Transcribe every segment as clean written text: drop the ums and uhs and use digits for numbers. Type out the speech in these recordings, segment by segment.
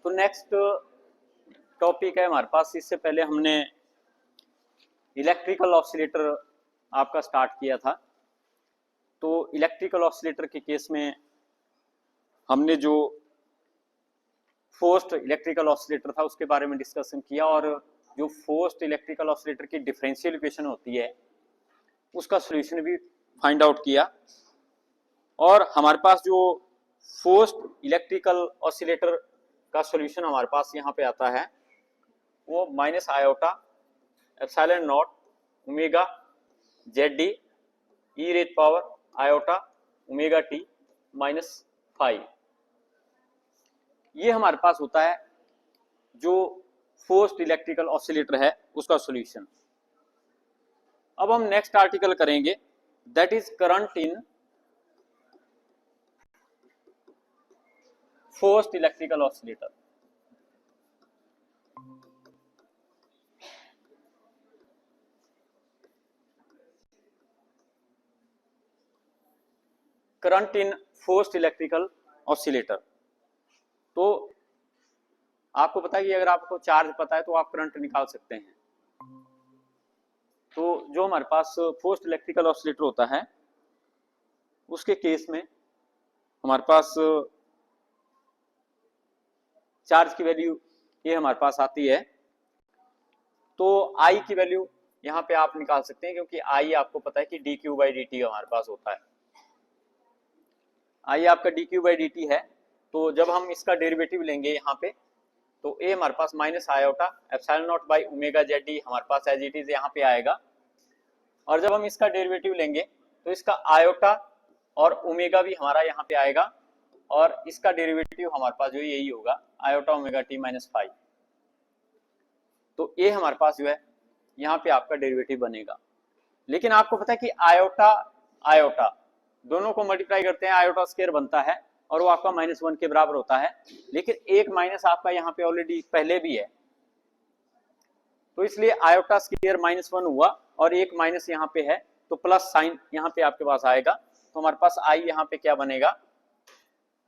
तो next topic है हमारे पास, इससे पहले हमने इलेक्ट्रिकल ऑसिलेटर आपका स्टार्ट किया था। तो इलेक्ट्रिकल ऑसिलेटर के केस में हमने जो फोर्स्ड इलेक्ट्रिकल ऑसिलेटर था उसके बारे में डिस्कशन किया, और जो फोर्स्ड इलेक्ट्रिकल ऑसिलेटर की डिफरेंशियल इक्वेशन होती है उसका सॉल्यूशन भी फाइंड आउट किया। और हमारे पास जो फोर्स्ड इलेक्ट्रिकल ऑसिलेटर का सॉल्यूशन हमारे पास यहाँ पे आता है वो minus iota epsilon naught omega Z D E raise power iota omega T minus 5, ये हमारे पास होता है जो फोर्स्ड इलेक्ट्रिकल ऑसिलेटर है उसका सॉल्यूशन। अब हम नेक्स्ट आर्टिकल करेंगे, that is current in forced electrical oscillator. Current in forced electrical oscillator, तो आपको पता है कि अगर आपको चार्ज पता है तो आप करंट निकाल सकते हैं। तो जो हमारे पास फोर्स्ड इलेक्ट्रिकल ऑसिलेटर होता है उसके केस में हमारे पास चार्ज की वैल्यू ये हमारे पास आती है। तो आई की वैल्यू यहाँ पे आप निकाल सकते हैं, क्योंकि आई आपको पता है कि D Q by D T हमारे पास होता है। आई आपका D Q by D T है, तो जब हम इसका डेरिवेटिव लेंगे यहाँ पे तो ए हमारे पास minus iota epsilon not by omega Z D हमारे पास एज इट इज यहाँ पे आएगा। और जब हम इसका डेरिवेटिव लेंगे तो इसका आयोटा और ओमेगा भी हमारा यहाँ पे आएगा, और इसका डेरिवेटिव हमारे पास जो यही होगा आयोटा ओमेगा टी माइनस 5। तो ए हमारे पास जो है यहाँ पे आपका डेरिवेटिव बनेगा। लेकिन आपको पता है कि आयोटा आयोटा दोनों को मल्टीप्लाई करते हैं, आयोटा स्क्वायर बनता है और वो आपका -1 के बराबर होता है। लेकिन एक माइनस आपका यहाँ पे ऑलरेडी पहले भी है, तो इसलिए आयोटा स्क्वायर -1 हुआ और एक माइनस यहाँ पे है, तो प्लस साइन यहाँ पे आपके पास आएगा। तो हमारे पास आई यहाँ पे क्या बनेगा,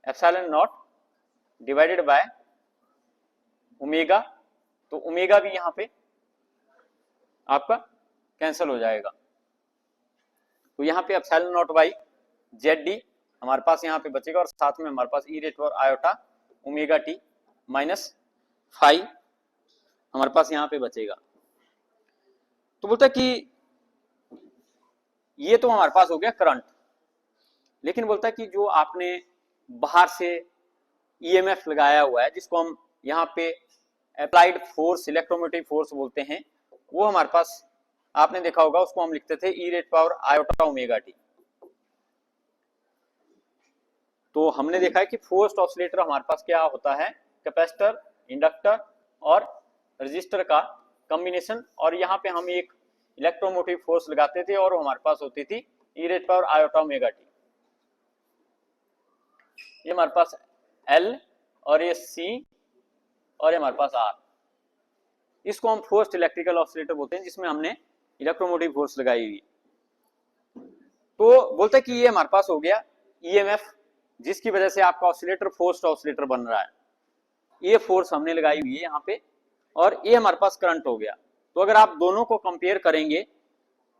epsilon not divided by omega, तो ओमेगा भी यहाँ पे आपका कैंसिल हो जाएगा। तो यहाँ पे epsilon not by Z D हमारे पास यहाँ पे बचेगा, और साथ में हमारे पास ई रेट और आयोटा ओमेगा टी माइनस 5 हमारे पास यहाँ पे बचेगा। तो बोलता है कि ये तो हमारे पास हो गया करंट, लेकिन बोलता है कि जो आपने बाहर से ईएमएफ लगाया हुआ है जिसको हम यहाँ पे अप्लाइड फोर्स इलेक्ट्रोमोटिव फोर्स बोलते हैं, वो हमारे पास आपने देखा होगा, उसको हम लिखते थे e rate power iota omega T. तो हमने देखा है कि फोर्स्ड ऑसिलेटर हमारे पास क्या होता है, कैपेसिटर, इंडक्टर और रेजिस्टर का कॉम्बिनेशन, और यहाँ पे हम एक इलेक्ट्रोमोटिव फोर्स लगाते थे और हमारे पास होती थी e rate power iota omega T. ये हमारे पास एल और ये सी और ये हमारे पास आर, इसको हम फोर्स्ड इलेक्ट्रिकल ऑसिलेटर बोलते हैं जिसमें हमने इलेक्ट्रोमोटिव फोर्स लगाई हुई। तो बोलते हैं कि ये हमारे पास हो गया ईएमएफ, जिसकी वजह से आपका ऑसिलेटर फोर्स्ड ऑसिलेटर बन रहा है। ये फोर्स हमने लगाई हुई है यहाँ पे, और ये हमारे पास करंट हो गया। तो अगर आप दोनों को कंपेयर करेंगे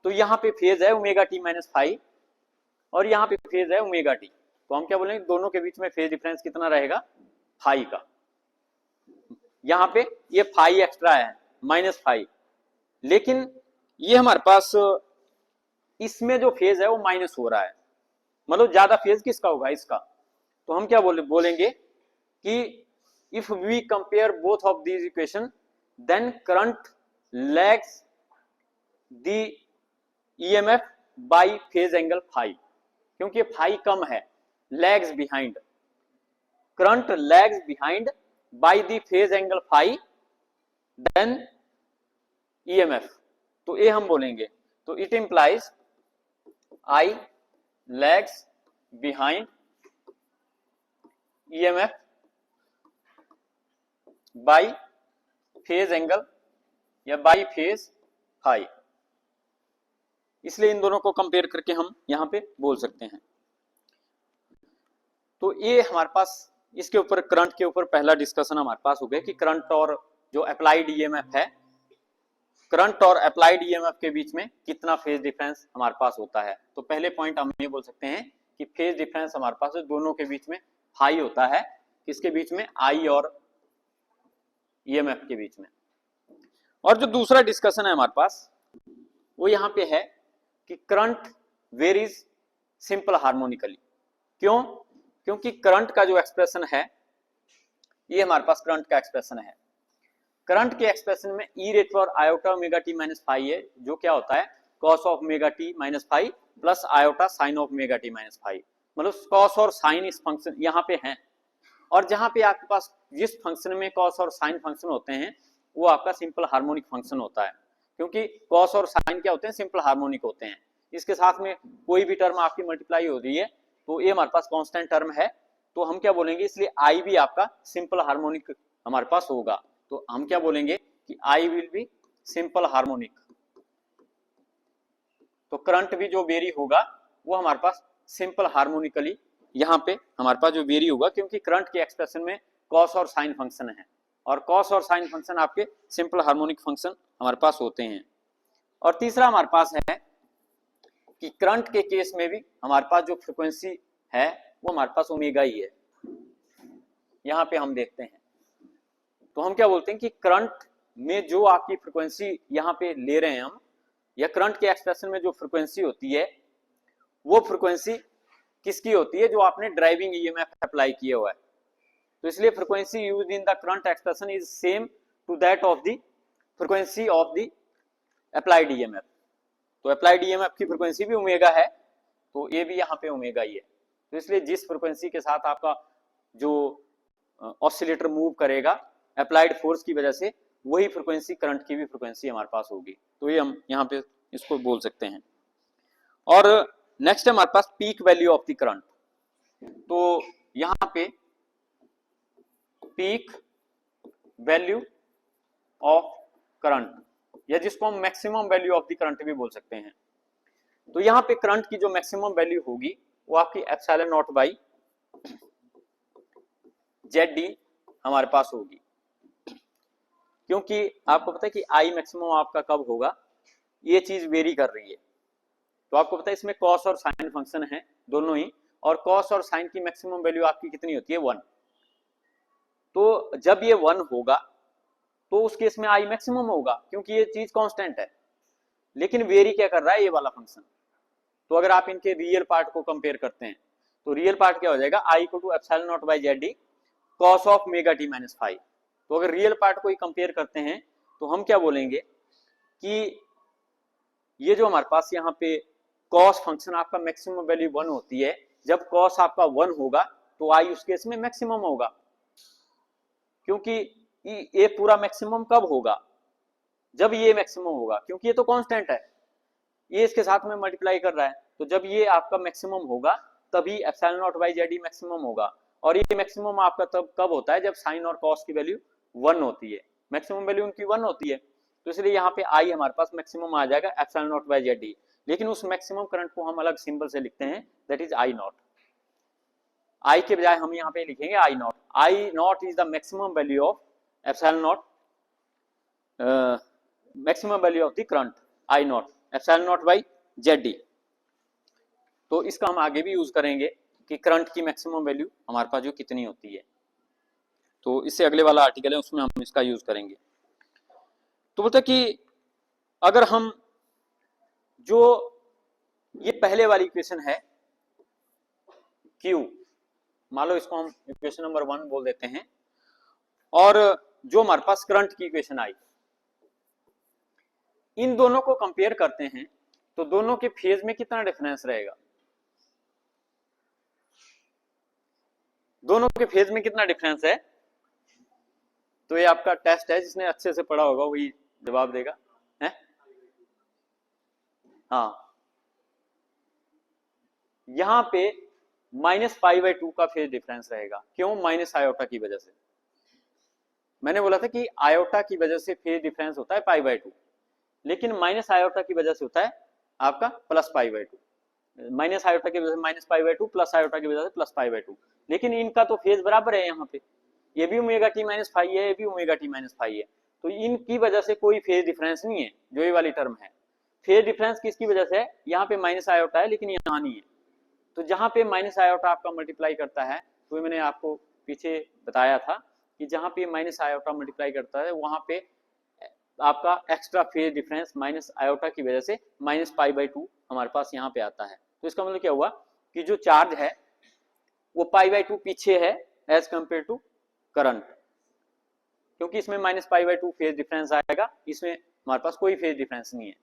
तो यहाँ पे फेज है ओमेगा टी माइनस 5 और यहाँ पे फेज है ओमेगा टी, तो हम क्या बोलेंगे, दोनों के बीच में फेज डिफरेंस कितना रहेगा, 5 का। यहाँ पे ये 5 एक्स्ट्रा है -5, लेकिन ये हमारे पास इसमें जो फेज है वो माइनस हो रहा है, मतलब ज्यादा फेज किसका होगा, इसका। तो हम क्या बोलेंगे कि if we compare both of these equation then current lags the EMF by phase angle 5, क्योंकि 5 कम है, lags behind, current lags behind by the phase angle 5 than EMF. तो ये हम बोलेंगे, तो it implies I lags behind EMF by phase angle या by phase 5, इसलिए इन दोनों को कंपेयर करके हम यहां पे बोल सकते हैं। तो ये हमारे पास इसके ऊपर करंट के ऊपर पहला डिस्कशन हमारे पास हो गया कि करंट और जो अप्लाइड ईएमएफ है, करंट और अप्लाइड ईएमएफ के बीच में कितना फेज डिफरेंस हमारे पास होता है। तो पहले पॉइंट हम ये बोल सकते हैं कि फेज डिफरेंस हमारे पास दोनों के बीच में हाई होता है, किसके बीच में, आई और ईएमएफ के बीच में। और जो दूसरा डिस्कशन है हमारे पास वो यहाँ पे है कि करंट वेरीज सिंपल हार्मोनिकली। क्यों? क्योंकि करंट का जो एक्सप्रेशन है, ये हमारे पास करंट का एक्सप्रेशन है। करंट के एक्सप्रेशन में ई रेट और iota omega T minus five है, जो क्या होता है cos of omega T minus five plus iota sine of omega T minus five. मतलब कॉस और साइन इस फंक्शन यहाँ पे हैं, और जहां पे आपके पास जिस फंक्शन में कॉस और साइन फंक्शन होते हैं वो आपका सिंपल हार्मोनिक फंक्शन होता है, क्योंकि कॉस और साइन क्या होते हैं, सिंपल हार्मोनिक होते हैं। इसके साथ में कोई भी टर्म आपकी मल्टीप्लाई हो रही है तो ये हमारे पास कांस्टेंट टर्म है, तो हम क्या बोलेंगे, इसलिए आई भी आपका सिंपल हार्मोनिक हमारे पास होगा। तो हम क्या बोलेंगे कि I will be simple harmonic. तो करंट भी जो वेरी होगा वो हमारे पास सिंपल हार्मोनिकली यहाँ पे हमारे पास जो वेरी होगा, क्योंकि करंट के एक्सप्रेशन में कॉस और साइन फंक्शन है, और कॉस और साइन फंक्शन आपके सिंपल हार्मोनिक फंक्शन हमारे पास होते हैं। और तीसरा हमारे पास है कि करंट के केस में भी हमारे पास जो फ्रीक्वेंसी है वो हमारे पास ओमेगा ही है। यहाँ पे हम देखते हैं तो हम क्या बोलते हैं कि करंट में जो आपकी फ्रीक्वेंसी यहाँ पे ले रहे हैं हम, या करंट के एक्सप्रेशन में जो फ्रीक्वेंसी होती है वो फ्रीक्वेंसी किसकी होती है, जो आपने ड्राइविंग ईएमएफ अप्लाई किया हुआ है। तो इसलिए frequency used in the current expression is same to that of the frequency of the applied EMF. तो अप्लाइड ईएमएफ की फ्रीक्वेंसी भी ओमेगा है, तो ये भी यहाँ पे ओमेगा ही है। तो इसलिए जिस फ्रीक्वेंसी के साथ आपका जो ऑसिलेटर मूव करेगा अप्लाइड फोर्स की वजह से, वही फ्रीक्वेंसी करंट की भी फ्रीक्वेंसी हमारे पास होगी। तो ये हम यहाँ पे इसको बोल सकते हैं। और नेक्स्ट है हमारे पास peak value of the current. तो यहाँ पे पीक वैल्यू ऑफ करंट, या जिसको हम maximum value of the current भी बोल सकते हैं। तो यहाँ पे करंट की जो मैक्सिमम वैल्यू होगी वो आपकी epsilon not by Z D हमारे पास होगी, क्योंकि आपको पता है कि आई मैक्सिमम आपका कब होगा, ये चीज वेरी कर रही है। तो आपको पता है इसमें कॉस और साइन फंक्शन है दोनों ही, और कॉस और साइन की मैक्सिमम वैल्यू आपकी कितनी होती है, 1। तो जब ये 1 होगा तो उस केस में आई मैक्सिमम होगा, क्योंकि ये चीज कांस्टेंट है। लेकिन वेरी क्या कर रहा है, ये वाला फंक्शन। तो अगर आप इनके रियल पार्ट को कंपेयर करते हैं तो रियल पार्ट क्या हो जाएगा, I equal to epsilon not by Z D cos of omega T minus five. तो अगर रियल पार्ट को ही कंपेयर करते हैं तो हम क्या बोलेंगे कि ये जो हमारे पास यहाँ पे कॉस फंक्शन आपका मैक्सिमम वैल्यू 1 होती है, जब कॉस आपका 1 होगा तो आई उस केस में मैक्सिमम होगा, क्योंकि ये पूरा मैक्सिमम कब होगा, जब ये मैक्सिमम होगा, क्योंकि ये तो कांस्टेंट है, ये इसके साथ में मल्टीप्लाई कर रहा है। तो जब ये आपका मैक्सिमम होगा तभी epsilon not by Z maximum होगा, और ये मैक्सिमम आपका तब कब होता है, जब साइन और कॉस की वैल्यू 1 होती है, मैक्सिमम वैल्यू उनकी 1 होती है। तो इसलिए यहाँ पे आई हमारे पास मैक्सिमम आ जाएगा epsilon not by Z D. लेकिन उस मैक्सिमम करंट को हम अलग सिंबल से लिखते हैं, that is I not. I के बजाय हम यहाँ पे लिखेंगे I not. I not is the maximum value of epsilon not, maximum value of the current I not epsilon not by Z D. तो इसका हम आगे भी यूज करेंगे कि करंट की मैक्सिमम वैल्यू हमारे पास जो कितनी होती है। तो इससे अगले वाला आर्टिकल है उसमें हम इसका यूज करेंगे। तो बोलते कि अगर हम जो ये पहले वाली इक्वेशन है Q, मान लो इसको हम इक्वेशन नंबर 1 बोल देते हैं, और जो हमारे पास करंट की इक्वेशन आई, इन दोनों को कंपेयर करते हैं तो दोनों के फेज में कितना डिफरेंस रहेगा, दोनों के फेज में कितना डिफरेंस है। तो ये आपका टेस्ट है, जिसने अच्छे से पढ़ा होगा वही जवाब देगा है? हाँ, यहां पे -π/2 का फेज डिफरेंस रहेगा। क्यों? माइनस आयोटा की वजह से। मैंने बोला था कि आयोटा की वजह से फेज डिफरेंस होता है π/2, लेकिन माइनस आयोटा की वजह से होता है आपका +π/2। माइनस आयोटा की वजह से -π/2, प्लस आयोटा की वजह से +π/2। लेकिन इनका तो फेज बराबर है यहाँ पे, ये भी ओमेगा टी माइनस फाइव है, ये भी ओमेगा टी माइनस फाइव है, तो इनकी वजह से कोई फेज डिफरेंस नहीं है। जो ये वाली टर्म है, फेज डिफरेंस किसकी वजह से है, यहाँ पे माइनस आयोटा है लेकिन यहाँ नहीं है। तो जहाँ पे माइनस आयोटा आपका मल्टीप्लाई करता है, तो मैंने आपको पीछे बताया था कि जहाँ पे माइनस आयोटा मल्टीप्लाई करता है वहां पे आपका extra phase difference minus iota की वजह से माइनस पाई बाई टू हमारे पास यहाँ पे आता है। तो इसका मतलब क्या हुआ कि जो चार्ज है वो पाई बाई टू पीछे है एज कंपेयर टू करंट, क्योंकि इसमें minus pi by two phase difference आएगा, इसमें हमारे पास कोई फेज डिफरेंस नहीं है।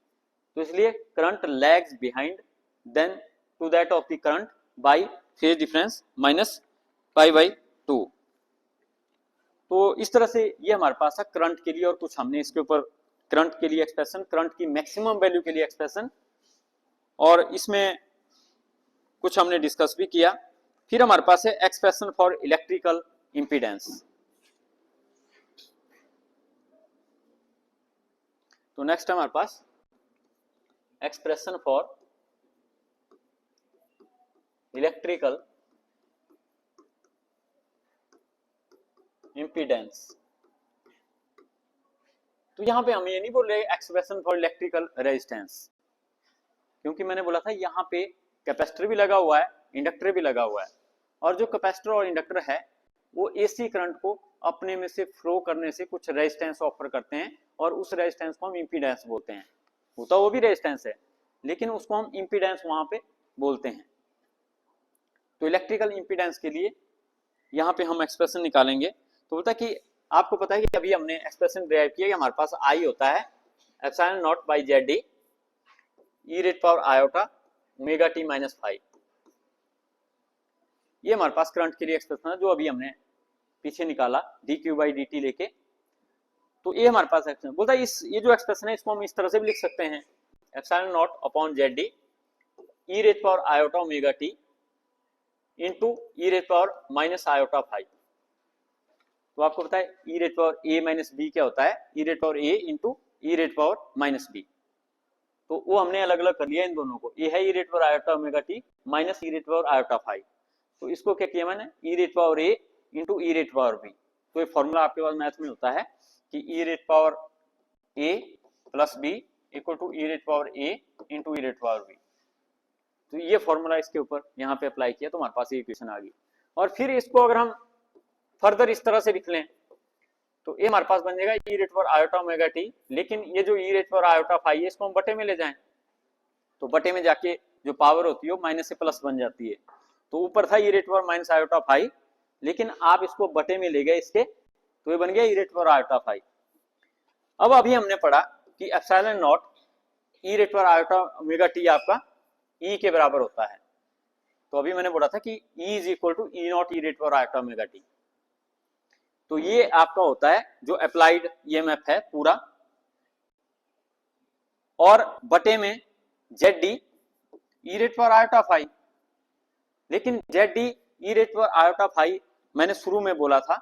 तो इसलिए current lags behind than to that of the current by phase difference minus pi by two. तो इस तरह से ये हमारे पास है करंट के लिए, और कुछ हमने इसके ऊपर करंट के लिए एक्सप्रेशन, करंट की मैक्सिमम वैल्यू के लिए एक्सप्रेशन, और इसमें कुछ हमने डिस्कस भी किया। फिर हमारे पास है एक्सप्रेशन फॉर इलेक्ट्रिकल इंपीडेंस। तो नेक्स्ट हमारे पास एक्सप्रेशन फॉर इलेक्ट्रिकल इंपीडेंस। तो यहां पे हम ये नहीं बोल रहे एक्सप्रेशन फॉर इलेक्ट्रिकल रेजिस्टेंस, क्योंकि मैंने बोला था यहाँ पे कैपेसिटर भी लगा हुआ है, इंडक्टर भी लगा हुआ है, और जो कैपेसिटर और इंडक्टर है वो एसी करंट को अपने में से फ्लो करने से कुछ रेजिस्टेंस ऑफर करते हैं, और उस रेजिस्टेंस को हम इंपीडेंस बोलते हैं। होता वो भी रेजिस्टेंस है लेकिन उसको हम इंपीडेंस वहां पे बोलते हैं। तो इलेक्ट्रिकल इंपीडेंस के लिए यहाँ पे हम एक्सप्रेशन निकालेंगे। तो बोलता कि आपको पता है कि अभी हमने एक्सप्रेशन डिराइव किया कि हमारे पास आई होता है epsilon not by Z D E rate power iota omega T minus five. ये हमारे पास करंट के लिए एक्सप्रेशन है जो अभी हमने पीछे निकाला D Q by D T लेके। तो ये हमारे पास एक्सप्रेशन बोलता है ये जो एक्सप्रेशन है इसको हम इस तरह से भी लिख सकते हैं, epsilon not upon Z D E rate power iota omega T into e rate power minus iota five. तो आपको पता है ई रेट पावर ए माइनस बी क्या होता है, e rate power A into e rate power minus B. तो वो हमने अलग अलग कर लिया इन दोनों को, ए है e rate power iota omega T minus e rate power iota five. तो इसको क्या किया मैंने, e rate power A into e rate power B. तो ये फॉर्मूला आपके पास मैथ में होता है कि e rate power A plus B equal to e rate power A into e rate power B. तो ये फॉर्मूला इसके ऊपर यहाँ पे अप्लाई किया तो हमारे पास ये इक्वेशन आ गई। और फिर इसको अगर हम फर्दर इस तरह से लिख लें तो ये हमारे पास बन जाएगा e rate power iota omega T, लेकिन ये जो e rate power iota five है इसको हम बटे में ले जाएं तो बटे में जाके जो पावर होती है वो माइनस से प्लस बन जाती है। तो ऊपर था e rate power minus iota five, लेकिन आप इसको बटे में ले गए इसके, तो ये बन गया ई रेट पावर आयोटा फाइव। अब अभी हमने पढ़ा कि epsilon not E rate power iota omega T आपका ई के बराबर होता है। तो अभी मैंने बोला था कि E is equal to E naught E rate power iota omega T. तो ये आपका होता है जो अप्लाइड ईएमएफ है पूरा, और बटे में जेड डी ई रेट पावर आयोटा फाइव। लेकिन जेड डी ई रेट पावर आयोटा फाइव मैंने शुरू में बोला था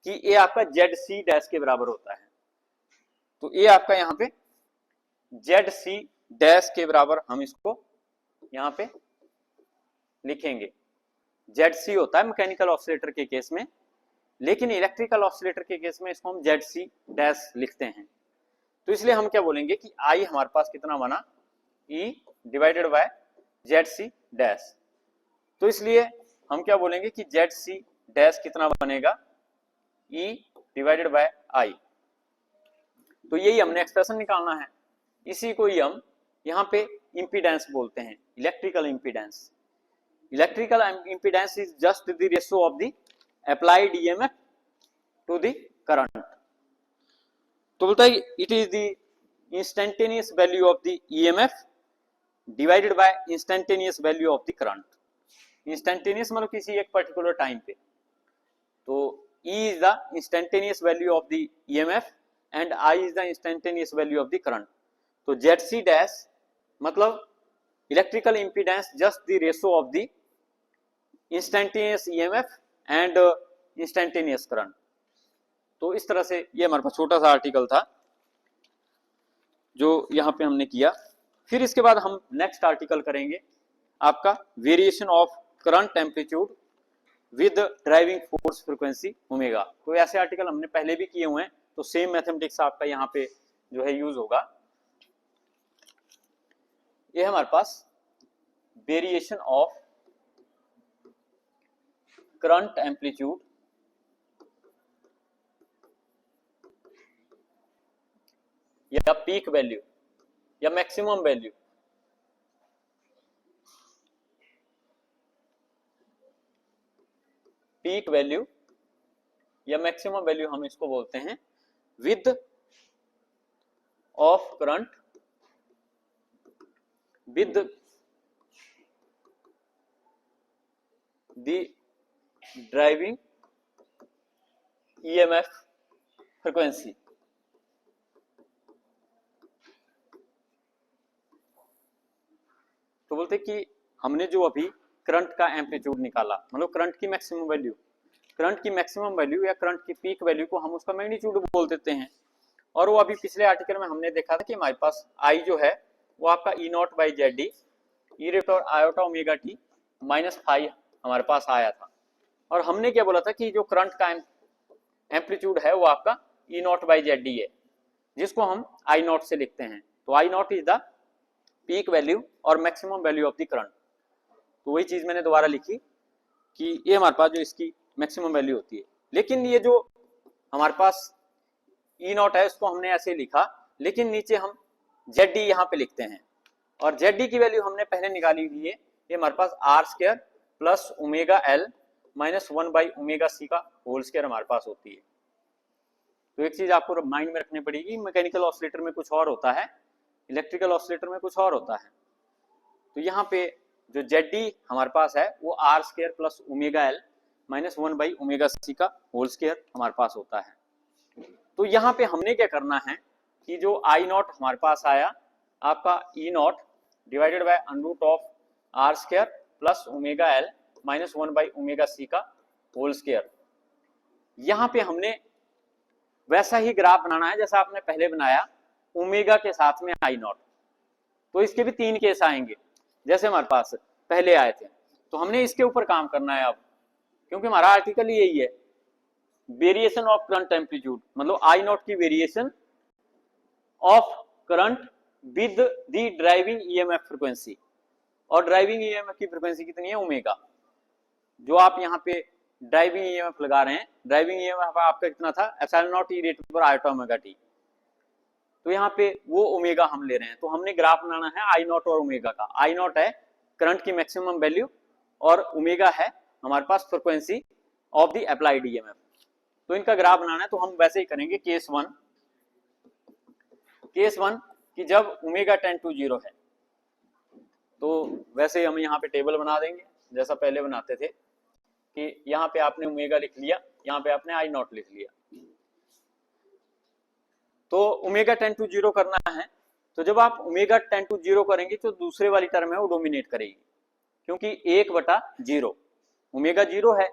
कि ये आपका जेड सी डैश के बराबर होता है। तो ये आपका यहाँ पे जेड सी डैश के बराबर हम इसको यहाँ पे लिखेंगे। जेड सी होता है मैकेनिकल ऑसिलेटर के केस में, लेकिन इलेक्ट्रिकल ऑसिलेटर के केस में इसको हम जेड सी डैश लिखते हैं। तो इसलिए हम क्या बोलेंगे कि आई हमारे पास कितना बना, E divided by Z C dash. तो इसलिए हम क्या बोलेंगे कि जेड सी डैश कितना बनेगा, ई डिवाइडेड बाय आई। तो यही हमने एक्सप्रेशन निकालना है, इसी को ही हम यहाँ पे इंपीडेंस बोलते हैं, electrical impedance. Electrical impedance is just the ratio of the applied EMF to the current। तो बोलता है it is the instantaneous value of the EMF divided by instantaneous value of the current। instantaneous मतलब किसी एक particular time पे, तो E is the instantaneous value of the EMF and I is the instantaneous value of the current। तो ZC dash मतलब electrical impedance just the ratio of the instantaneous EMF and instantaneous current. तो इस तरह से ये हमारे पास छोटा सा आर्टिकल था जो यहाँ पे हमने किया। फिर इसके बाद हम नेक्स्ट आर्टिकल करेंगे आपका variation of current amplitude with driving force frequency omega. तो ऐसे आर्टिकल हमने पहले भी किए हुए हैं, तो सेम मैथमेटिक्स आपका यहाँ पे जो है यूज होगा। ये हमारे पास वेरिएशन ऑफ करंट एम्पलीट्यूड या पीक वैल्यू या मैक्सिमम वैल्यू, पीक वैल्यू या मैक्सिमम वैल्यू हम इसको बोलते हैं with of current with the driving EMF frequency. तो बोलते कि हमने जो अभी करंट का एम्पलीट्यूड निकाला, मतलब करंट की मैक्सिमम वैल्यू, करंट की मैक्सिमम वैल्यू या करंट की पीक वैल्यू को हम उसका मैग्नीट्यूड बोल देते हैं। और वो अभी पिछले आर्टिकल में हमने देखा था कि हमारे पास आई जो है वो आपका E not by Z D E raised और iota omega T minus five हमारे पास आया था। और हमने क्या बोला था कि जो करंट का एम्पलीट्यूड है वो आपका E not by Z D है, जिसको हम आई नॉट से लिखते हैं। तो I not is the peak value और maximum value of the current. तो वही चीज मैंने दोबारा लिखी कि ये हमारे पास जो इसकी मैक्सिमम वैल्यू होती है। लेकिन ये जो हमारे पास ई नॉट है इसको हमने ऐसे लिखा, लेकिन नीचे हम जेड डी यहाँ पे लिखते हैं। और जेड डी की वैल्यू हमने पहले निकाली हुई है, ये हमारे पास R square plus omega L minus 1 by omega C का होल स्क्वायर हमारे पास होती है। तो एक चीज आपको माइंड में रखनी पड़ेगी, मैकेनिकल ऑसिलेटर में कुछ और होता है, इलेक्ट्रिकल ऑसिलेटर में कुछ और होता है। तो यहाँ पे जो जेड डी हमारे पास है वो R square plus omega L minus 1 by omega C का होल स्क्वायर हमारे पास होता है। तो यहाँ पे हमने क्या करना है कि जो आई नॉट हमारे पास आया आपका E not divided by under of R square plus omega L minus 1 by omega C का होल स्क्वायर, यहाँ पे हमने वैसा ही ग्राफ बनाना है जैसा आपने पहले बनाया ओमेगा के साथ में आई नॉट। तो इसके भी तीन केस आएंगे जैसे हमारे पास पहले आए थे। तो हमने इसके ऊपर काम करना है अब, क्योंकि हमारा आर्टिकल यही है वेरिएशन ऑफ करंट एम्पलीट्यूड, मतलब आई नॉट की variation of current with the driving EMF frequency. और ड्राइविंग ईएमएफ की फ्रीक्वेंसी कितनी है ओमेगा। जो आप यहाँ पे ड्राइविंग ईएमएफ लगा रहे हैं, ड्राइविंग ईएमएफ आपका कितना था एप्सिलॉन नॉट ई रेट पर आयोटा ओमेगा टी। तो यहाँ पे वो ओमेगा हम ले रहे हैं। तो हमने ग्राफ बनाना है आई नॉट और ओमेगा का। आई नॉट है करंट की मैक्सिमम वैल्यू और ओमेगा है हमारे पास frequency of the applied EMF. तो इनका ग्राफ बनाना है तो हम वैसे ही करेंगे केस वन कि जब ओमेगा टेंड टू 0 है तो वैसे ही हम यहाँ पे टेबल बना देंगे जैसा पहले बनाते थे कि यहाँ पे आपने ओमेगा लिख लिया, यहाँ पे आपने आई नॉट लिख लिया। तो ओमेगा टेंड टू 0 करना है, तो जब आप ओमेगा टेंड टू 0 करेंगे तो दूसरे वाली टर्म है वो डोमिनेट करेगी, क्योंकि 1/0 ओमेगा 0 है,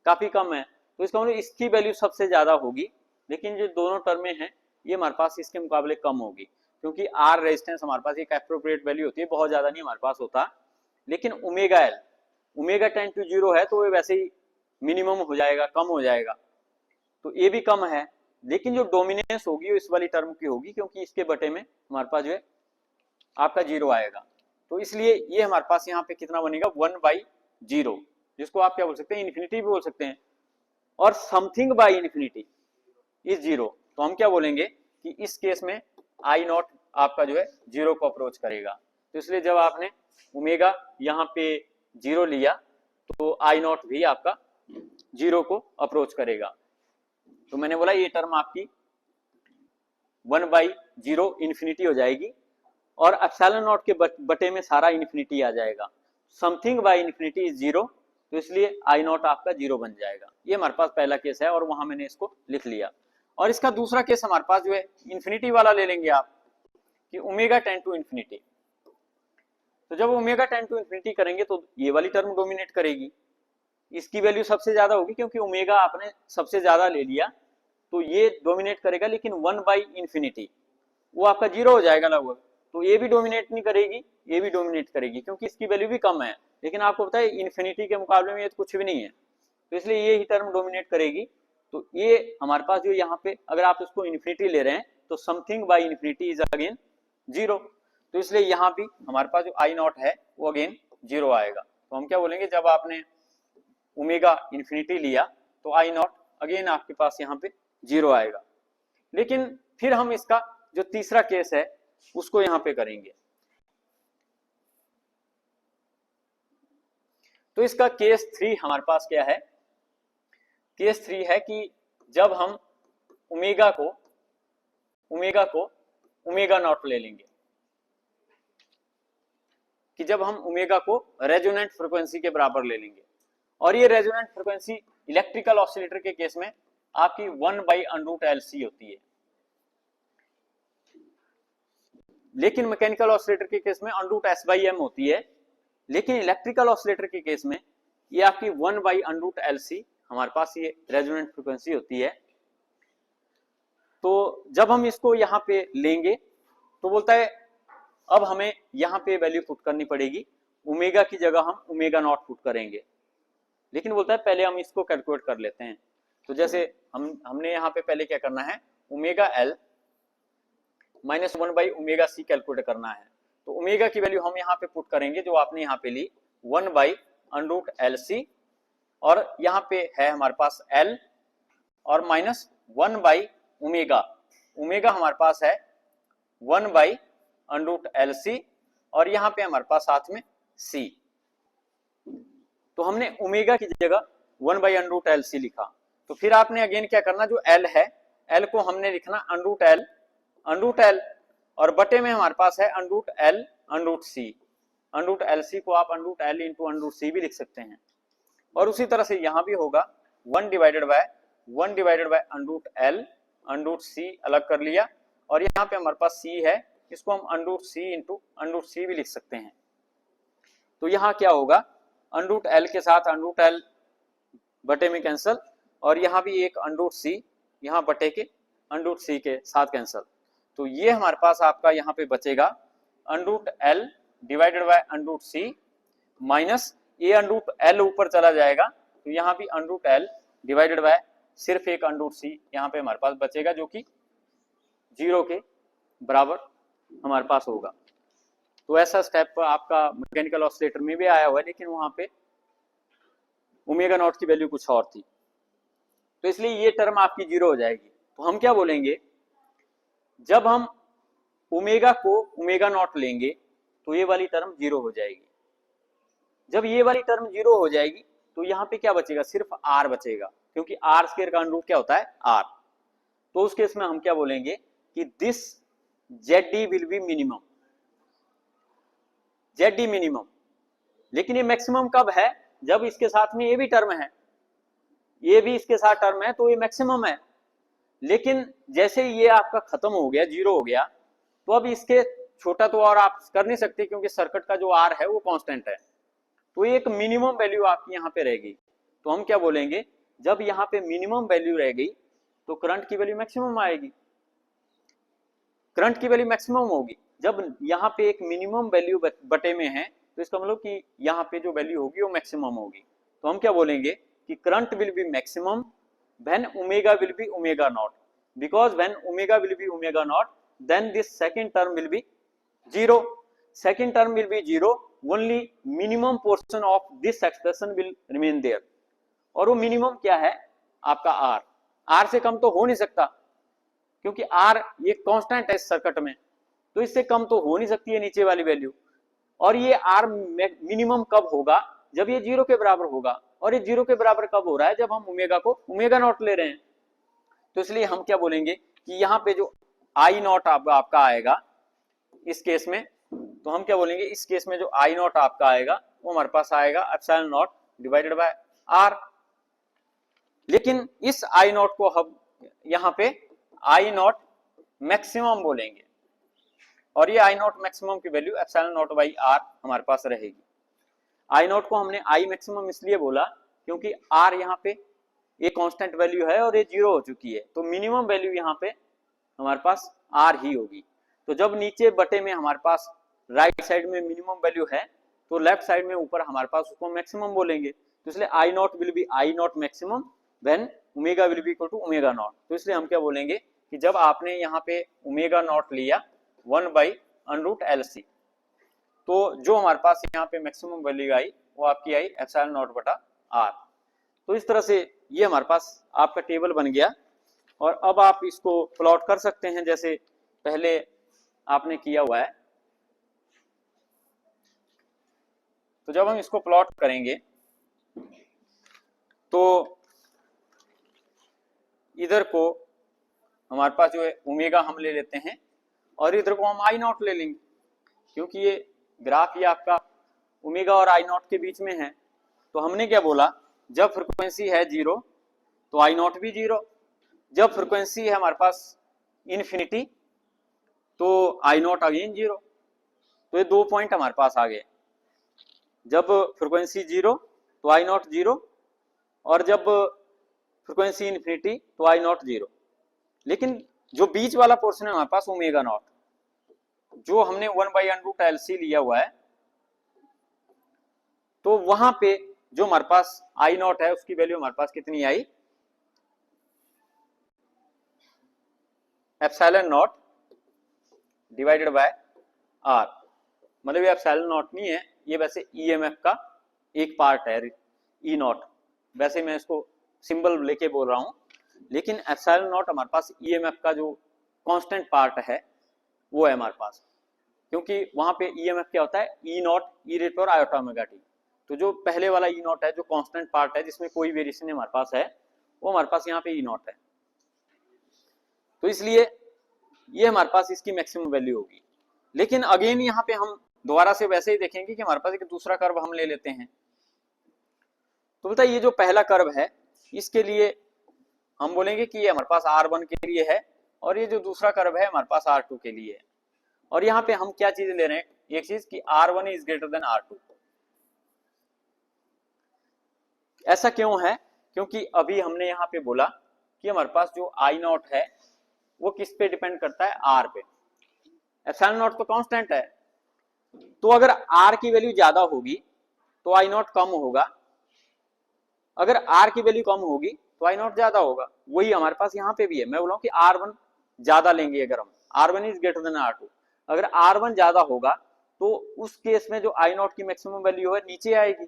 काफी कम है। तो इसका मतलब इसकी वैल्यू सबसे ज्यादा होगी, लेकिन जो दोनों टर्में हैं ये हमारे पास इसके मुकाबले कम होगी, क्योंकि आर रेजिस्टेंस हमारे पास एक एप्रोप्रिएट वैल्यू होती है, बहुत ज्यादा नहीं हमारे पास होता। लेकिन omega L omega tend to 0 है तो ये वैसे ही मिनिमम हो जाएगा, कम हो जाएगा। तो ये भी कम है, लेकिन जो डोमिनेंस होगी वो इस वाली टर्म की होगी, क्योंकि इसके बटे में हमारे पास जो है आपका 0 आएगा। तो इसलिए ये हमारे पास यहाँ पे कितना बनेगा 1/0, जिसको आप क्या बोल सकते हैं इन्फिनिटी भी बोल सकते हैं। और समथिंग बाई इन्फिनिटी इज 0, तो हम क्या बोलेंगे कि इस केस में आई नॉट आपका जो है 0 को अप्रोच करेगा। तो इसलिए जब आपने ओमेगा यहाँ पे 0 लिया तो आई नॉट भी आपका 0 को अप्रोच करेगा। तो मैंने बोला ये टर्म आपकी 1/0 इन्फिनिटी हो जाएगी और एप्सिलॉन नॉट के बटे में सारा इन्फिनिटी आ जाएगा। समथिंग बाई इन्फिनिटी इज 0, तो इसलिए आई नॉट आपका 0 बन जाएगा। ये हमारे पास पहला केस है और वहां मैंने इसको लिख लिया। और इसका दूसरा केस हमारे पास जो है इन्फिनिटी वाला ले लेंगे आप कि ओमेगा टेंड टू इन्फिनिटी। तो जब ओमेगा टेंड टू इन्फिनिटी करेंगे तो ये वाली टर्म डोमिनेट करेगी, इसकी वैल्यू सबसे ज्यादा होगी क्योंकि ओमेगा आपने सबसे ज्यादा ले लिया, तो ये डोमिनेट करेगा। लेकिन 1/∞ वो आपका 0 हो जाएगा लगभग। तो ये भी डोमिनेट नहीं करेगी, ये भी डोमिनेट करेगी, क्योंकि इसकी वैल्यू भी कम है। लेकिन आपको पता है इन्फिनिटी के मुकाबले में ये तो कुछ भी नहीं है। तो इसलिए ये ही टर्म डोमिनेट करेगी। तो ये हमारे पास जो यहाँ पे अगर आप इसको इन्फिनिटी ले रहे हैं तो something by infinity is again 0, तो इसलिए यहाँ भी हमारे पास जो आई नॉट है वो अगेन 0 आएगा। तो हम क्या बोलेंगे, जब आपने ओमेगा इन्फिनिटी लिया तो आई नॉट अगेन आपके पास यहाँ पे 0 आएगा। लेकिन फिर हम इसका जो तीसरा केस है उसको यहाँ पे करेंगे। तो इसका केस 3 हमारे पास क्या है, केस 3 है कि जब हम ओमेगा को ओमेगा नॉट ले लेंगे, कि जब हम ओमेगा को रेजोनेंट फ्रीक्वेंसी के बराबर ले लेंगे, और ये रेजोनेंट फ्रीक्वेंसी इलेक्ट्रिकल ऑसिलेटर के केस में आपकी 1/√LC होती है, लेकिन मैकेनिकल ऑसिलेटर के केस में √S/m होती है। लेकिन इलेक्ट्रिकल ऑसिलेटर के केस में ये आपकी 1/√LC हमारे पास ये रेजोनेंट फ्रीक्वेंसी होती है। तो जब हम इसको यहाँ पे लेंगे तो बोलता है अब हमें यहाँ पे वैल्यू पुट करनी पड़ेगी, ओमेगा की जगह हम ओमेगा नॉट पुट करेंगे। लेकिन बोलता है पहले हम इसको कैलकुलेट कर लेते हैं। तो जैसे हमने यहाँ पे पहले क्या करना है, omega L minus 1/ωc calculate करना है। तो ओमेगा की वैल्यू हम यहाँ पे पुट करेंगे जो आपने यहाँ पे ली 1/√LC, और यहाँ पे है हमारे पास L और माइनस 1/ओमेगा, ओमेगा हमारे पास है 1/√LC और यहाँ पे हमारे पास साथ में C। तो हमने ओमेगा की जगह 1/√LC लिखा। तो फिर आपने अगेन क्या करना, जो L है L को हमने लिखना √L और बटे में हमारे पास है √L/√C। √LC को आप √L इंटू √C भी लिख सकते हैं। और उसी तरह से यहाँ भी होगा 1/√L/√C अलग कर लिया, और यहाँ पे हमारे पास C है, इसको हम √C इंटू √C भी लिख सकते हैं। तो यहाँ क्या होगा, √L के साथ √L बटे में कैंसल, और यहाँ भी एक √C यहाँ बटे के √C के साथ कैंसल। तो ये हमारे पास आपका यहाँ पे बचेगा √L divided by √C minus ये √L ऊपर चला जाएगा, तो यहाँ भी √L डिवाइडेड बाय सिर्फ एक √C यहाँ पे हमारे पास बचेगा, जो कि 0 के बराबर हमारे पास होगा। तो ऐसा स्टेप आपका मैकेनिकल ऑसिलेटर में भी आया हुआ है, लेकिन वहां पे ओमेगा नॉट की वैल्यू कुछ और थी, तो इसलिए ये टर्म आपकी 0 हो जाएगी। तो हम क्या बोलेंगे, जब हम ओमेगा को ओमेगा नॉट लेंगे तो ये वाली टर्म 0 हो जाएगी। जब ये वाली टर्म 0 हो जाएगी तो यहाँ पे क्या बचेगा, सिर्फ R बचेगा, क्योंकि R स्क्वायर का अंडर रूट क्या होता है R। तो उस केस में हम क्या बोलेंगे कि this ZD will be minimum, ZD minimum. लेकिन ये मैक्सिमम कब है, जब इसके साथ में ये भी टर्म है, ये भी इसके साथ टर्म है, तो ये मैक्सिमम है। लेकिन जैसे ये आपका खत्म हो गया, 0 हो गया, तो अब इसके छोटा तो और आप कर नहीं सकते, क्योंकि सर्किट का जो R है वो कांस्टेंट है। तो एक मिनिमम वैल्यू आपकी यहाँ पे रहेगी। तो हम क्या बोलेंगे, जब यहाँ पे मिनिमम वैल्यू रह गई तो करंट की वैल्यू मैक्सिमम आएगी, करंट की वैल्यू मैक्सिमम होगी। जब यहाँ पे एक मिनिमम वैल्यू बटे में है तो इसका मतलब कि यहाँ पे जो वैल्यू होगी वो मैक्सिमम होगी। तो हम क्या बोलेंगे कि current will be maximum when omega will be omega naught, because when omega will be omega naught then this second term will be 0, second term will be 0, only minimum portion of this expression will remain there। और वो minimum क्या है आपका R, R से कम तो हो नहीं सकता, क्योंकि R ये कांस्टेंट है इस सर्किट में, तो इससे कम तो हो नहीं सकती है नीचे वाली वैल्यू। और ये R मिनिमम कब होगा, जब ये 0 के बराबर होगा, और ये 0 के बराबर कब हो रहा है, जब हम ओमेगा को ओमेगा नॉट ले रहे हैं। तो इसलिए हम क्या बोलेंगे कि यहाँ पे जो आई नॉट आपका आएगा इस केस में, तो हम क्या बोलेंगे, इस केस में जो आई नॉट आपका आएगा वो हमारे पास आएगा epsilon not divided bye R। लेकिन इस आई नॉट को हम यहाँ पे आई नॉट मैक्सिमम बोलेंगे, और ये आई नॉट मैक्सिमम की value epsilon not by R हमारे पास रहेगी। आई नॉट को हमने आई मैक्सिमम इसलिए बोला क्योंकि R यहाँ पे ये कांस्टेंट वैल्यू है और ये 0 हो चुकी है, तो मिनिमम वैल्यू यहाँ पे हमारे पास R ही होगी। तो जब नीचे बटे में हमारे पास राइट साइड में मिनिमम वैल्यू है, तो लेफ्ट साइड में ऊपर हमारे पास उसको मैक्सिमम बोलेंगे। तो इसलिए I not will be I not maximum when omega will be equal to omega not. तो इसलिए हम क्या बोलेंगे कि जब आपने यहाँ पे ओमेगा नॉट लिया 1/√LC, तो जो हमारे पास यहाँ पे मैक्सिमम वैल्यू आई वो आपकी आई एप्सिलॉन नॉट बटा आर। तो इस तरह से ये हमारे पास आपका टेबल बन गया, और अब आप इसको प्लॉट कर सकते हैं जैसे पहले आपने किया हुआ है। तो जब हम इसको प्लॉट करेंगे तो इधर को हमारे पास जो है ओमेगा हम ले लेते हैं और इधर को हम आई नॉट ले लेंगे, क्योंकि ये ग्राफ ये आपका ओमेगा और आई नॉट के बीच में है। तो हमने क्या बोला, जब फ्रीक्वेंसी है 0 तो आई नॉट भी 0, जब फ्रीक्वेंसी है हमारे पास इन्फिनिटी तो आई नॉट अगेन 0। तो ये 2 पॉइंट हमारे पास आ गए, जब फ्रीक्वेंसी 0 तो आई नॉट 0, और जब फ्रीक्वेंसी इन्फिनिटी तो आई नॉट 0। लेकिन जो बीच वाला पोर्शन है हमारे पास ओमेगा नॉट, जो हमने 1/√LC लिया हुआ है, तो वहां पे जो हमारे पास आई नॉट है उसकी वैल्यू हमारे पास कितनी आई, epsilon not divided by R. मतलब ये एप्सिलॉन नॉट नहीं है, ये वैसे ईएमएफ का एक पार्ट है ई नॉट, वैसे मैं इसको सिंबल लेके बोल रहा हूं, लेकिन एप्सिलॉन नॉट हमारे पास ईएमएफ का जो कांस्टेंट पार्ट है वो है हमारे पास, क्योंकि वहां पे ईएमएफ क्या होता है, ई नॉट ई रेट और आयोटा ओमेगा टी। तो जो पहले वाला ई नॉट है जो कांस्टेंट पार्ट है जिसमें कोई वेरिएशन हमारे पास है, वो हमारे पास यहाँ पे ई नॉट है। तो इसलिए ये हमारे पास इसकी मैक्सिमम वैल्यू होगी। लेकिन अगेन यहाँ पे हम दोबारा से वैसे ही देखेंगे कि हमारे पास एक दूसरा कर्व हम ले लेते हैं। तो बोलता है ये जो पहला कर्व है इसके लिए हम बोलेंगे कि ये हमारे पास R1 के लिए है, और ये जो दूसरा कर्व है हमारे पास R2 के लिए है। और यहाँ पे हम क्या चीज ले रहे हैं, एक चीज कि R1 is greater than R2। ऐसा क्यों है, क्योंकि अभी हमने यहाँ पे बोला कि हमारे पास जो आई नॉट है वो किस पे डिपेंड करता है, आर पे। एप्सिलॉन नॉट तो कांस्टेंट है, तो अगर आर की वैल्यू ज्यादा होगी तो आई नॉट कम होगा, अगर आर की वैल्यू कम होगी तो आई नॉट ज्यादा होगा। वही हमारे पास यहाँ पे भी है, मैं बोला कि R1 ज्यादा लेंगे, अगर हम R1 is greater than R2, अगर R1 ज्यादा होगा तो उस केस में जो आई नॉट की मैक्सिमम वैल्यू है नीचे आएगी।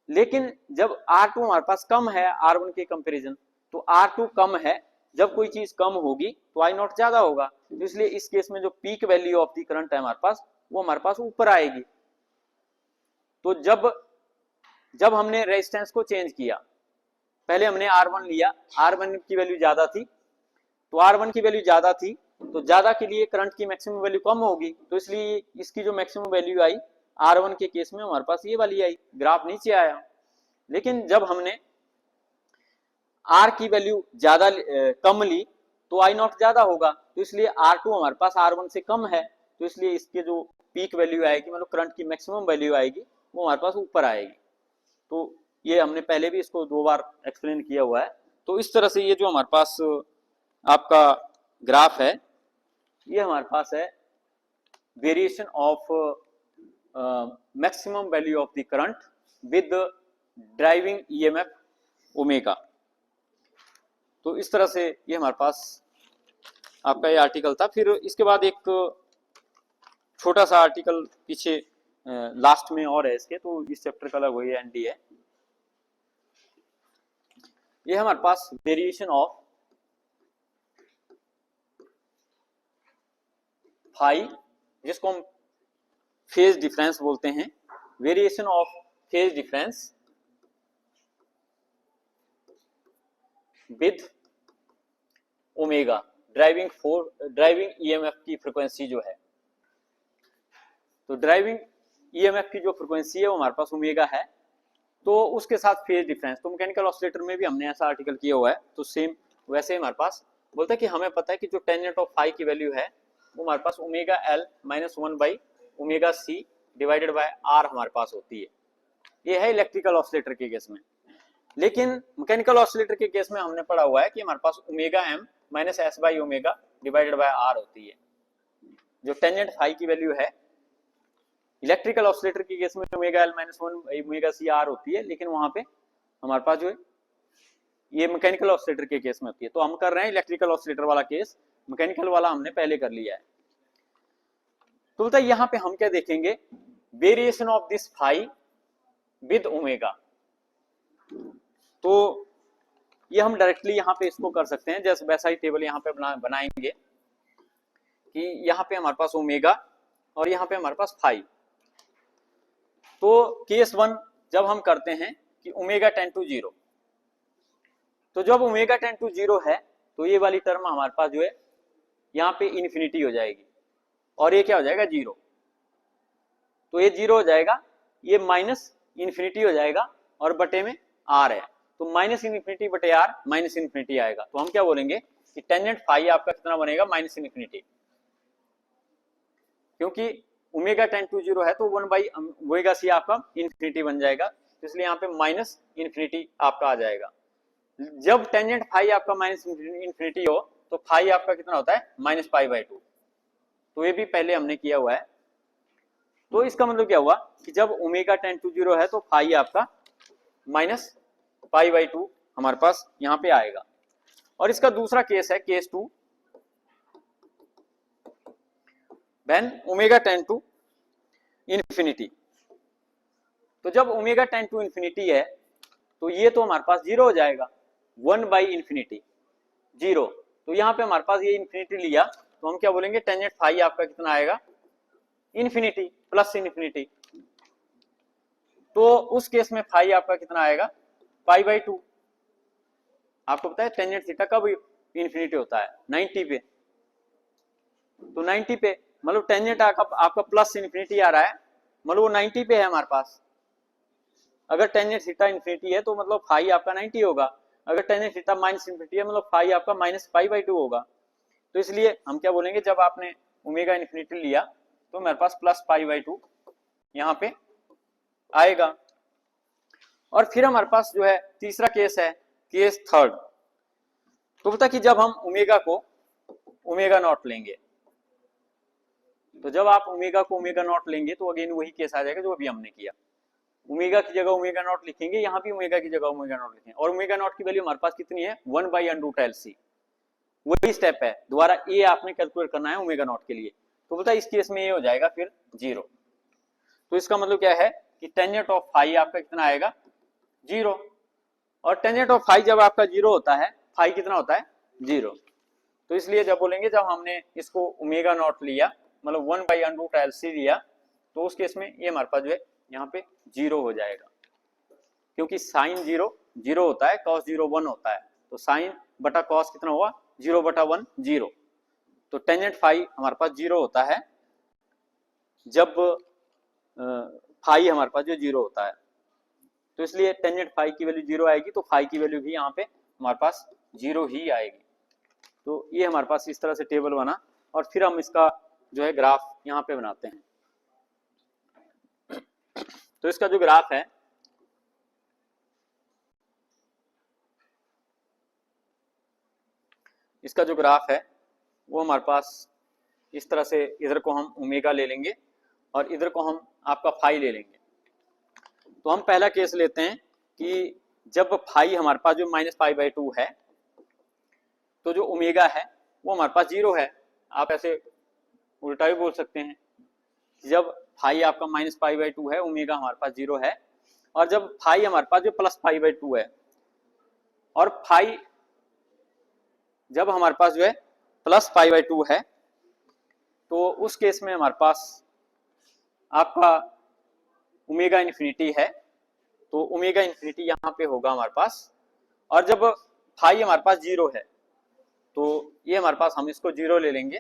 लेकिन जब R2 हमारे पास कम है R1 के कंपैरिजन, तो R2 कम है, जब कोई चीज कम होगी तो आई नॉट ज्यादा होगा। तो इसलिए इस केस में जो peak value of the current है हमारे पास वो हमारे पास ऊपर आएगी। तो जब हमने रेजिस्टेंस को चेंज किया, पहले हमने R1 लिया, R1 की वैल्यू ज्यादा थी, तो R1 की वैल्यू ज्यादा थी तो ज्यादा के लिए करंट की मैक्सिमम वैल्यू कम होगी, तो इसलिए इसकी जो मैक्सिमम वैल्यू आई R1 के केस में हमारे पास ये वाली आई, ग्राफ नीचे आया। लेकिन जब हमने R की वैल्यू ज्यादा कम ली तो आई नॉट ज्यादा होगा, तो इसलिए R2 हमारे पास R1 से कम है, तो इसलिए इसके जो पीक वैल्यू आएगी, मतलब करंट की मैक्सिमम वैल्यू आएगी, वो हमारे पास ऊपर आएगी। तो ये हमने पहले भी इसको 2 बार एक्सप्लेन किया हुआ है। तो इस तरह से ये जो हमारे पास आपका ग्राफ है, ये हमारे पास है variation of maximum value of the current with driving EMF omega. तो इस तरह से ये हमारे पास आपका ये आर्टिकल था। फिर इसके बाद एक छोटा सा आर्टिकल पीछे लास्ट में और है इसके, तो इस चैप्टर का अलग वही एनडी है। ये हमारे पास वेरिएशन ऑफ फाई, जिसको हम फेज डिफरेंस बोलते हैं, variation of phase difference with omega driving EMF की फ्रीक्वेंसी जो है। तो ड्राइविंग ईएमएफ की जो फ्रीक्वेंसी है वो हमारे पास ओमेगा है, तो उसके साथ फेज डिफरेंस। तो मैकेनिकल ऑसिलेटर में भी हमने ऐसा आर्टिकल किया हुआ है। तो सेम वैसे हमारे पास बोलता है कि हमें पता है कि जो टेंजेंट ऑफ फाई की वैल्यू है वो हमारे पास omega L minus 1/ωc divided by R हमारे पास होती है। ये है इलेक्ट्रिकल ऑसिलेटर के केस में। लेकिन मैकेनिकल ऑसिलेटर के केस में हमने पढ़ा हुआ है कि हमारे पास omega M minus S by omega divided by R होती है। जो टेंजेंट फाई की वैल्यू है इलेक्ट्रिकल ऑसिलेटर के केस में omega L minus one omega C R होती है, लेकिन वहां पे हमारे पास जो है ये मैकेनिकल ऑसिलेटर के केस में होती है। तो हम कर रहे हैं इलेक्ट्रिकल ऑसिलेटर वाला केस, मैकेनिकल वाला हमने पहले कर लिया है। तो बताइए यहाँ पे हम क्या देखेंगे, variation of this phi with omega. तो ये हम डायरेक्टली यहाँ पे इसको कर सकते हैं, जैसे वैसा ही टेबल यहाँ पे बनाएंगे कि यहाँ पे हमारे पास ओमेगा और यहाँ पे हमारे पास फाई। तो केस वन जब हम करते हैं कि ओमेगा टेंड टू जीरो, तो जब ओमेगा टेंड टू जीरो है तो ये वाली टर्म हमारे पास जो है यहाँ पे इन्फिनिटी हो जाएगी और ये क्या हो जाएगा, जीरो। तो ये जीरो हो जाएगा, ये माइनस इन्फिनिटी हो जाएगा और बटे में आर है, तो माइनस इन्फिनिटी बटे आर माइनस इन्फिनिटी आएगा। तो हम क्या बोलेंगे कि टेंजेंट फाई आपका कितना बनेगा, माइनस इन्फिनिटी, क्योंकि ओमेगा टेंड टू जीरो है तो 1 ओमेगा सी आपका इन्फिनिटी बन जाएगा, इसलिए यहाँ पे माइनस इन्फिनिटी आपका आ जाएगा। जब टेंजेंट फाई आपका माइनस इन्फिनिटी हो तो फाई आपका कितना होता है, माइनस पाई बाई टू। तो ये भी पहले हमने किया हुआ है। तो इसका मतलब क्या हुआ कि जब ओमेगा टेंड टू जीरो है तो फाई आपका माइनस पाई बाई टू हमारे पास यहाँ पे आएगा। और इसका दूसरा केस है, case two, when omega tend to infinity. तो जब ओमेगा टेंड टू इन्फिनिटी है तो ये तो हमारे पास जीरो हो जाएगा, 1 बाई इन्फिनिटी जीरो। तो यहाँ पे हमारे पास ये इन्फिनिटी लिया तो हम क्या बोलेंगे, टेंजेंट फाई आपका कितना आएगा, इन्फिनिटी प्लस इन्फिनिटी। तो उस केस में फाई आपका कितना आएगा, पाई बाई टू। आपको पता है टेंजेंट थीटा कब इन्फिनिटी होता है, 90 पे। तो 90 पे मतलब टेंजेंट आपका प्लस इन्फिनिटी आ रहा है, मतलब वो 90 पे है हमारे पास। अगर टेंजेंट थीटा इन्फिनिटी है तो मतलब फाई आपका 90 होगा, अगर टेंजेंट थीटा माइनस इन्फिनिटी है मतलब फाई आपका माइनस पाई बाई टू होगा। तो इसलिए हम क्या बोलेंगे, जब आपने ओमेगा इन्फिनिटी लिया तो मेरे पास प्लस पाई बाई टू यहाँ पे आएगा। और फिर हमारे पास जो है तीसरा केस है, केस थर्ड। तो पता कि जब हम ओमेगा को ओमेगा नॉट लेंगे, तो जब आप ओमेगा को ओमेगा नॉट लेंगे तो अगेन वही केस आ जाएगा जो अभी हमने किया। ओमेगा की जगह ओमेगा नॉट लिखेंगे, यहाँ भी ओमेगा की जगह ओमेगा नॉट लिखेंगे, और ओमेगा नॉट की वैल्यू हमारे पास कितनी है, 1 by under root L C. वही स्टेप है, दोबारा ए आपने कैलकुलेट करना है ओमेगा नॉट के लिए। तो पता है इस केस में ये हो जाएगा फिर जीरो। तो इसका मतलब क्या है कि टेंजेंट ऑफ फाई आपका कितना आएगा, जीरो। और टेंजेंट ऑफ फाई जब आपका जीरो होता है, फाई कितना होता है, जीरो। तो इसलिए जब बोलेंगे, जब हमने इसको ओमेगा नॉट लिया मतलब 1 by under root L C लिया, तो उस केस में ये हमारे पास जो है यहाँ पे जीरो हो जाएगा, क्योंकि साइन जीरो जीरो होता है, कॉस जीरो 1 होता है। तो साइन बटा कॉस कितना हुआ, 0 बटा 1 जीरो। तो टेंजेंट फाई हमारे पास जीरो होता है जब फाई हमारे पास जो जीरो होता है। तो इसलिए टेंजेंट फाई की वैल्यू जीरो आएगी, तो फाई की वैल्यू भी यहाँ पे हमारे पास जीरो ही आएगी। तो ये हमारे पास इस तरह से टेबल बना, और फिर हम इसका जो है ग्राफ यहाँ पे बनाते हैं। तो इसका जो ग्राफ है, इसका जो ग्राफ है वो हमारे पास इस तरह से, इधर को हम ओमेगा ले लेंगे और इधर को हम आपका फाई ले लेंगे। तो हम पहला केस लेते हैं कि जब फाई हमारे पास जो माइनस पाई बाई टू है, तो जो ओमेगा है वो हमारे पास जीरो है। आप ऐसे उल्टा भी बोल सकते हैं, जब फाई आपका माइनस पाई बाई टू है, ओमेगा हमारे पास जीरो है, और जब फाई हमारे पास जो प्लस पाई बाई टू है, और फाई जब हमारे पास जो है प्लस पाई बाई टू है, तो उस केस में हमारे पास आपका ओमेगा इन्फिनिटी है, तो ओमेगा इन्फिनिटी यहाँ पे होगा हमारे पास। और जब फाई हमारे पास जीरो है, तो ये हमारे पास, हम इसको जीरो ले लेंगे,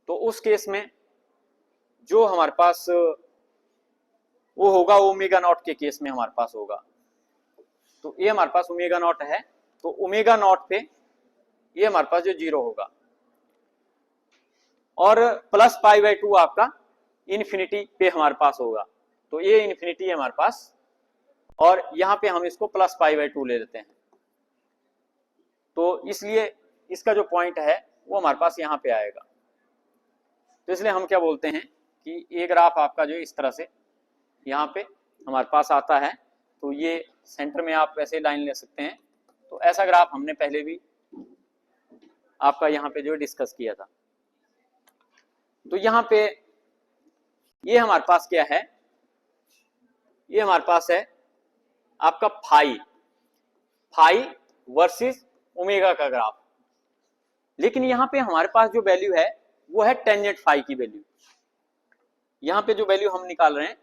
तो उस केस में जो हमारे पास वो होगा ओमेगा नॉट के केस में हमारे पास होगा। तो ये हमारे पास ओमेगा नॉट है, तो ओमेगा नॉट पे ये हमारे पास जो जीरो होगा, और प्लस पाई बाई टू आपका इन्फिनिटी पे हमारे पास होगा। तो ये इन्फिनिटी है हमारे पास, और यहाँ पे हम इसको प्लस पाई बाई टू ले लेते हैं। तो इसलिए इसका जो पॉइंट है वो हमारे पास यहाँ पे आएगा। तो इसलिए हम क्या बोलते हैं कि ये ग्राफ आपका जो इस तरह से यहाँ पे हमारे पास आता है, तो ये सेंटर में आप वैसे लाइन ले सकते हैं। तो ऐसा ग्राफ हमने पहले भी आपका यहाँ पे जो डिस्कस किया था। तो यहाँ पे ये हमारे पास क्या है, ये हमारे पास है आपका फाई वर्सेस ओमेगा का ग्राफ। लेकिन यहाँ पे हमारे पास जो वैल्यू है वो है टेंजेंट फाई की वैल्यू। यहाँ पे जो वैल्यू हम निकाल रहे हैं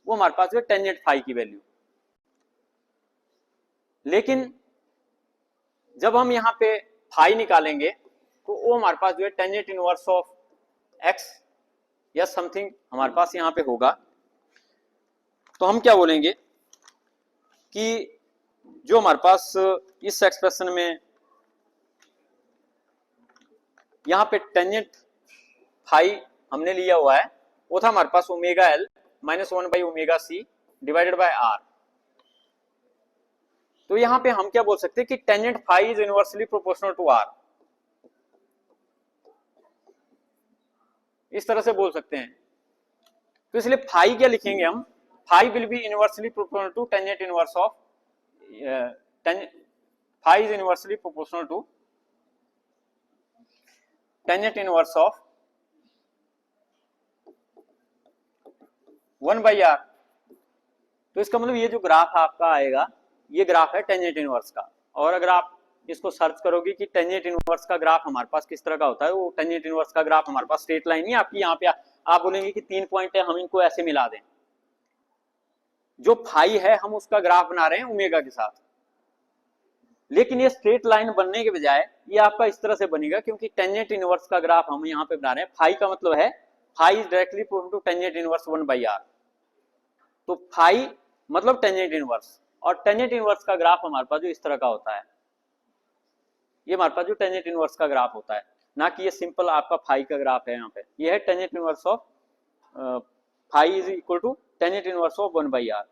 वो हमारे पास है टेंजेंट फाई की वैल्यू। लेकिन जब हम यहाँ पे फाई निकालेंगे तो वो हमारे पास जो है टेंजेंट इनवर्स ऑफ एक्स या समथिंग हमारे पास यहाँ पे होगा। तो हम क्या बोलेंगे कि जो हमारे पास इस एक्सप्रेशन में यहाँ पे टेंजेंट फाई हमने लिया हुआ है वो था हमारे पास omega L minus 1/ωc divided by R. तो यहाँ पे हम क्या बोल सकते हैं कि tangent phi is inversely proportional to R, इस तरह से बोल सकते हैं। तो इसलिए फाई क्या लिखेंगे हम, phi will be inversely proportional to tangent inverse of phi is inversely proportional to tangent inverse of 1/r। तो इसका मतलब ये जो ग्राफ आपका आएगा ये ग्राफ है टेंजेंट इनवर्स का। और अगर आप इसको सर्च करोगे कि टेंजेंट इनवर्स का ग्राफ हमारे पास किस तरह का होता है, वो टेंजेंट इनवर्स का ग्राफ हमारे पास स्ट्रेट लाइन नहीं आपकी, यहाँ पे आप बोलेंगे कि 3 पॉइंट है हम इनको ऐसे मिला दें। जो फाई है हम उसका ग्राफ बना रहे हैं ओमेगा के साथ, लेकिन ये स्ट्रेट लाइन बनने के बजाय ये आपका इस तरह से बनेगा क्योंकि टेंजेंट इनवर्स का ग्राफ हम यहाँ पे बना रहे हैं। फाई का मतलब है phi is directly proportional to tangent inverse 1/r। तो फाई मतलब टेंजेंट इनवर्स, और टेंजेंट इनवर्स का ग्राफ हमारे पास जो इस तरह का होता है, ये हमारे पास जो टेंजेंट इनवर्स का ग्राफ होता है, ना कि ये सिंपल आपका फाई का ग्राफ है। यहाँ पे ये है tangent inverse of phi is equal to tangent inverse of 1/r।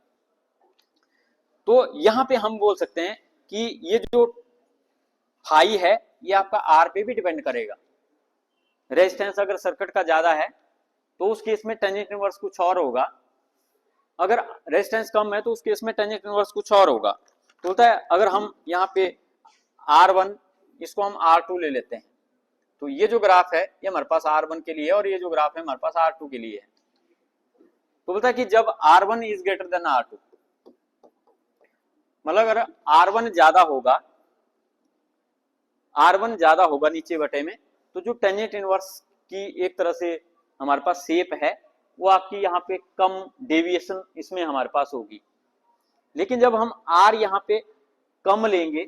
तो यहाँ पे हम बोल सकते हैं कि ये जो फाई है ये आपका आर पे भी डिपेंड करेगा। रेजिस्टेंस अगर सर्किट का ज्यादा है तो उस केस में टेंजेंट इनवर्स कुछ और होगा, अगर रेजिस्टेंस कम है तो उस केस में टेंजेंट इनवर्स कुछ और होगा। तो होता है अगर हम यहाँ पे R1 इसको हम R2 ले लेते हैं, तो ये जो ग्राफ है ये हमारे पास R1 के लिए है और ये जो ग्राफ है हमारे पास R2 के लिए है। तो बोलता है कि जब R1 is greater than R2, मतलब अगर R1 ज्यादा होगा नीचे बटे में, तो जो टेंजेंट इनवर्स की एक तरह से हमारे पास शेप है वो आपकी यहाँ पे कम डेविएशन इसमें हमारे पास होगी। लेकिन जब हम R यहाँ पे कम लेंगे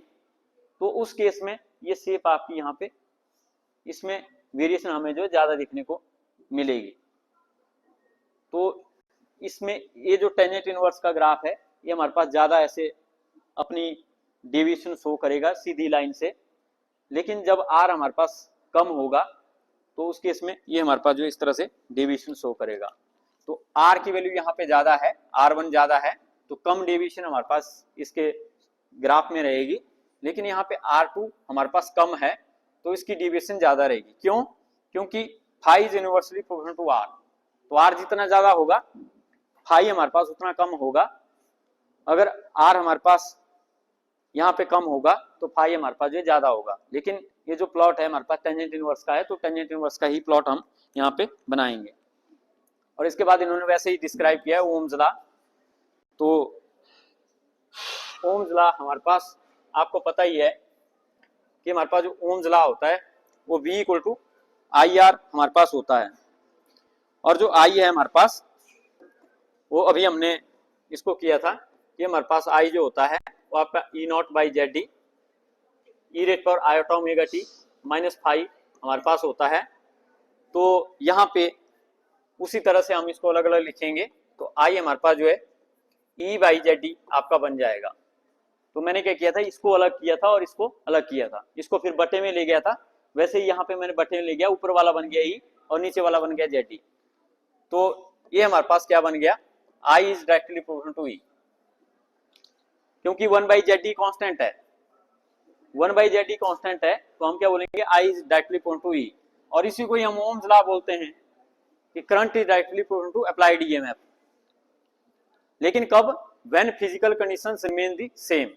तो उस केस में ये शेप आपकी यहाँ पे इसमें वेरिएशन हमें जो ज्यादा देखने को मिलेगी। तो इसमें ये जो टेंजेंट इनवर्स का ग्राफ है ये हमारे पास ज्यादा ऐसे अपनी डेविएशन शो करेगा सीधी लाइन से, लेकिन जब R हमारे पास कम होगा तो उस केस में ये हमारे पास जो इस तरह से डेविएशन शो करेगा। तो R की वैल्यू यहाँ पे ज्यादा है, R1 ज्यादा है, तो कम डेविएशन हमारे पास इसके ग्राफ में रहेगी। लेकिन यहाँ पे R2 हमारे पास कम है तो इसकी डेविएशन ज्यादा रहेगी। क्यों? क्योंकि phi is inversely proportional to R। तो R जितना ज्यादा होगा फाई हमारे पास उतना कम होगा। अगर R हमारे पास यहाँ पे कम होगा तो फाई हमारे पास जो ज्यादा होगा। लेकिन ये जो प्लॉट है हमारे पास टेंजेंट इनवर्स का है, तो टेंजेंट इनवर्स का ही प्लॉट हम यहाँ पे बनाएंगे। और इसके बाद इन्होंने वैसे ही डिस्क्राइब किया है ओम्स लॉ। तो ओम्स लॉ हमारे पास आपको पता ही है कि हमारे पास जो ओम्स लॉ होता है वो V इक्वल टू IR हमारे पास होता है। और जो I है हमारे पास वो अभी हमने इसको किया था कि हमारे पास I जो होता है वो आपका E0/ZD e⁻⁴ माइनस फाई हमारे पास होता है। तो यहाँ पे उसी तरह से हम इसको अलग अलग लिखेंगे। तो I हमारे पास जो है E/ZD आपका बन जाएगा। तो मैंने क्या किया था, इसको अलग किया था और इसको अलग किया था, इसको फिर बटे में ले गया था। वैसे ही यहाँ पे मैंने बटे में ले गया, ऊपर वाला बन गया E और नीचे वाला बन गया ZD। तो ये हमारे पास क्या बन गया, I is directly proportional to E, क्योंकि 1/ZD कांस्टेंट है, 1/ZD कांस्टेंट है, तो हम क्या बोलेंगे I is directly proportional to E। और इसी को ही हम ओम्स लॉ बोलते हैं कि current is directly proportional to applied EMF. लेकिन कब? When physical conditions remain the same.